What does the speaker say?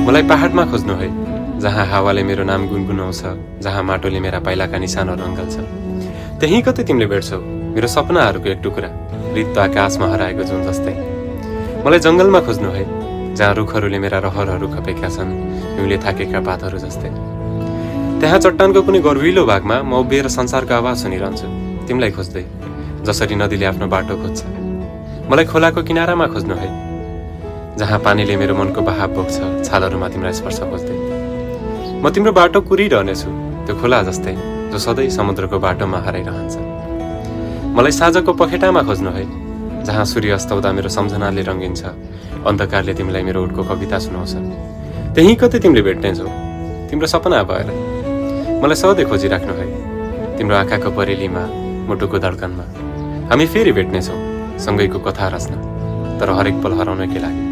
मलाई पहाडमा खोज्नु है, जहाँ हावाले मेरो नाम गुनगुनाउँछ, जहाँ माटोले मेरा पाइलाका निशानहरू अँगाल्छ। त्यहीँ कतै तिमीले भेट्छौ मेरो सपनाहरूको एक टुक्रा, रित्तो आकाशमा हराएको जुन जस्तै। मलाई जङ्गलमा खोज्नु है, जहाँ रुखहरूले मेरा रहरहरू खपेका छन्, हिउँले थाकेका पातहरू जस्तै। त्यहाँ चट्टानको कुनै गर्विलो भागमा म उभिएर संसारको आवाज सुनिरहन्छु, तिमीलाई खोज्दै, जसरी नदीले आफ्नो बाटो खोज्छ। मलाई खोलाको किनारामा खोज्नु है, जहाँ पानीले मेरो मनको बहाव बोक्छ, छालहरूमा तिम्रो स्पर्श खोज्दै। म तिम्रो बाटो कुरिरहनेछु, त्यो खोला जस्तै जो सधैँ समुद्रको बाटोमा हराइरहन्छ। मलाई साँझको पखेटामा खोज्नु है, जहाँ सूर्य अस्ताउँदा मेरो सम्झनाले रङ्गिन्छ, अन्धकारले तिमीलाई मेरो उठको कविता सुनाउँछ। त्यहीँ कतै तिमीले भेट्नेछौ तिम्रो सपना भएर। मलाई सधैँ खोजिराख्नु है, तिम्रो आँखाको परेलीमा, मुटुको धड्कनमा। हामी फेरि भेट्नेछौँ सँगैको कथा रच्न, तर हरेक पल हराउनकै लागि।